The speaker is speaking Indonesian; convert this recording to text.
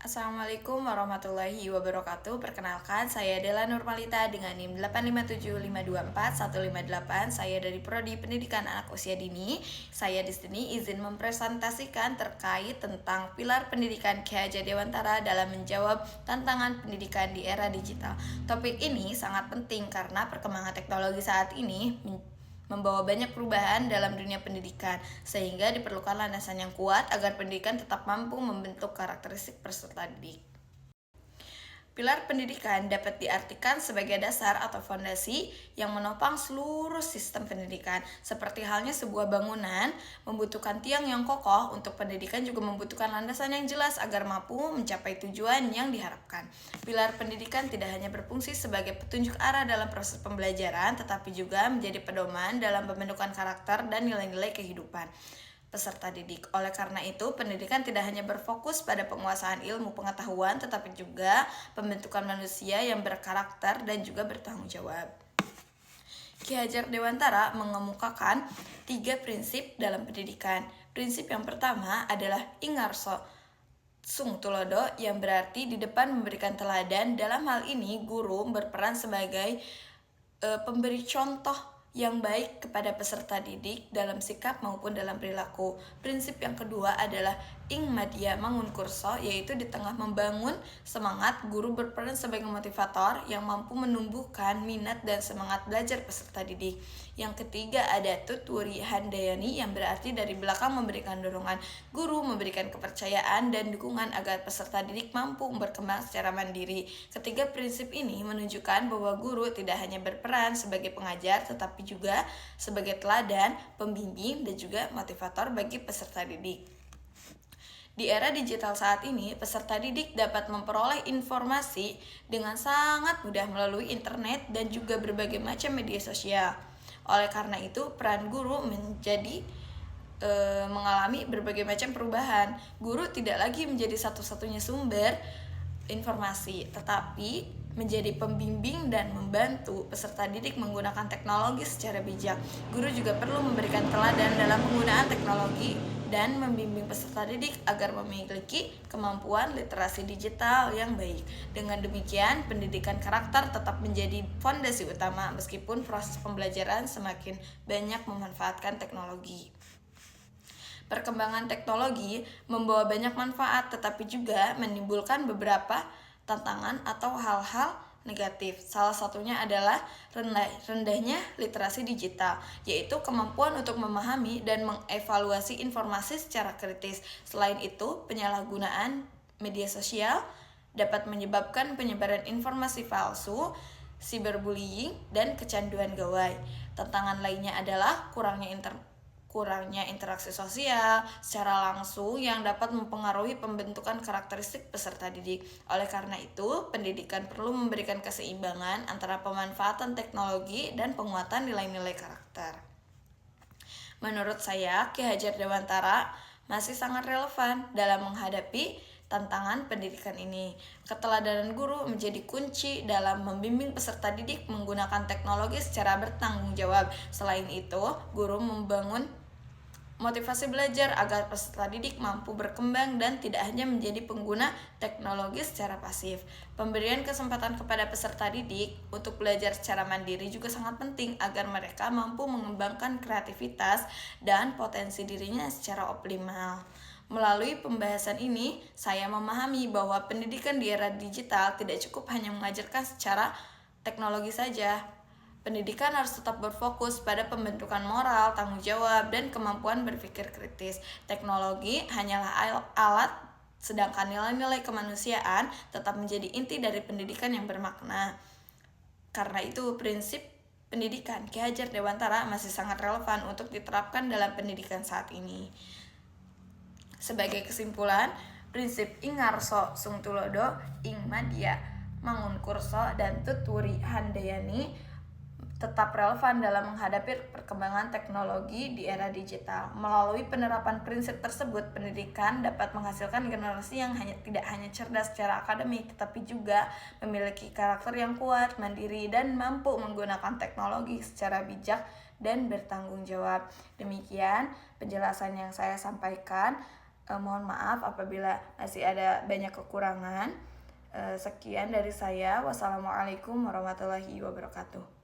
Assalamualaikum warahmatullahi wabarakatuh. Perkenalkan, saya Dela Nurmalita dengan NIM 857524158. Saya dari Prodi Pendidikan Anak Usia Dini. Saya di sini izin mempresentasikan terkait tentang pilar pendidikan Ki Hajar Dewantara dalam menjawab tantangan pendidikan di era digital. Topik ini sangat penting karena perkembangan teknologi saat ini membawa banyak perubahan dalam dunia pendidikan, sehingga diperlukan landasan yang kuat agar pendidikan tetap mampu membentuk karakteristik peserta didik. Pilar pendidikan dapat diartikan sebagai dasar atau fondasi yang menopang seluruh sistem pendidikan. Seperti halnya sebuah bangunan membutuhkan tiang yang kokoh, untuk pendidikan juga membutuhkan landasan yang jelas agar mampu mencapai tujuan yang diharapkan. Pilar pendidikan tidak hanya berfungsi sebagai petunjuk arah dalam proses pembelajaran, tetapi juga menjadi pedoman dalam pembentukan karakter dan nilai-nilai kehidupan peserta didik. Oleh karena itu, pendidikan tidak hanya berfokus pada penguasaan ilmu pengetahuan, tetapi juga pembentukan manusia yang berkarakter dan juga bertanggung jawab. Ki Hajar Dewantara mengemukakan 3 prinsip dalam pendidikan. Prinsip yang pertama adalah Ingarso Sung Tulodo, yang berarti di depan memberikan teladan. Dalam hal ini, guru berperan sebagai pemberi contoh yang baik kepada peserta didik dalam sikap maupun dalam perilaku. Prinsip yang kedua adalah Ing Madya Mangun Kurso, yaitu di tengah membangun semangat, guru berperan sebagai motivator yang mampu menumbuhkan minat dan semangat belajar peserta didik. Yang ketiga ada Tuturi Handayani, yang berarti dari belakang memberikan dorongan. Guru memberikan kepercayaan dan dukungan agar peserta didik mampu berkembang secara mandiri. Ketiga prinsip ini menunjukkan bahwa guru tidak hanya berperan sebagai pengajar, tetapi juga sebagai teladan, pembimbing, dan juga motivator bagi peserta didik. Di era digital saat ini, peserta didik dapat memperoleh informasi dengan sangat mudah melalui internet dan juga berbagai macam media sosial. Oleh karena itu, peran guru mengalami berbagai macam perubahan. Guru tidak lagi menjadi satu-satunya sumber informasi, tetapi menjadi pembimbing dan membantu peserta didik menggunakan teknologi secara bijak. Guru juga perlu memberikan teladan dalam penggunaan teknologi dan membimbing peserta didik agar memiliki kemampuan literasi digital yang baik. Dengan demikian, pendidikan karakter tetap menjadi fondasi utama meskipun proses pembelajaran semakin banyak memanfaatkan teknologi. Perkembangan teknologi membawa banyak manfaat, tetapi juga menimbulkan beberapa tantangan atau hal-hal negatif. Salah satunya adalah rendahnya literasi digital, yaitu kemampuan untuk memahami dan mengevaluasi informasi secara kritis. Selain itu, penyalahgunaan media sosial dapat menyebabkan penyebaran informasi palsu, cyberbullying, dan kecanduan gawai. Tantangan lainnya adalah kurangnya interaksi sosial secara langsung yang dapat mempengaruhi pembentukan karakteristik peserta didik. Oleh karena itu, pendidikan perlu memberikan keseimbangan antara pemanfaatan teknologi dan penguatan nilai-nilai karakter. Menurut saya, Ki Hajar Dewantara masih sangat relevan dalam menghadapi tantangan pendidikan ini. Keteladanan guru menjadi kunci dalam membimbing peserta didik menggunakan teknologi secara bertanggung jawab. Selain itu, guru membangun motivasi belajar agar peserta didik mampu berkembang dan tidak hanya menjadi pengguna teknologi secara pasif. Pemberian kesempatan kepada peserta didik untuk belajar secara mandiri juga sangat penting agar mereka mampu mengembangkan kreativitas dan potensi dirinya secara optimal. Melalui pembahasan ini, saya memahami bahwa pendidikan di era digital tidak cukup hanya mengajarkan secara teknologi saja. Pendidikan harus tetap berfokus pada pembentukan moral, tanggung jawab, dan kemampuan berpikir kritis. Teknologi hanyalah alat, sedangkan nilai-nilai kemanusiaan tetap menjadi inti dari pendidikan yang bermakna. Karena itu, prinsip pendidikan Ki Hajar Dewantara masih sangat relevan untuk diterapkan dalam pendidikan saat ini. Sebagai kesimpulan, prinsip Ingarso Sung Tulodo, Ing Madya Mangun Kurso, dan Tuturi Handayani tetap relevan dalam menghadapi perkembangan teknologi di era digital. Melalui penerapan prinsip tersebut, pendidikan dapat menghasilkan generasi yang tidak hanya cerdas secara akademik, tetapi juga memiliki karakter yang kuat, mandiri, dan mampu menggunakan teknologi secara bijak dan bertanggung jawab. Demikian penjelasan yang saya sampaikan. Mohon maaf apabila masih ada banyak kekurangan. Sekian dari saya. Wassalamualaikum warahmatullahi wabarakatuh.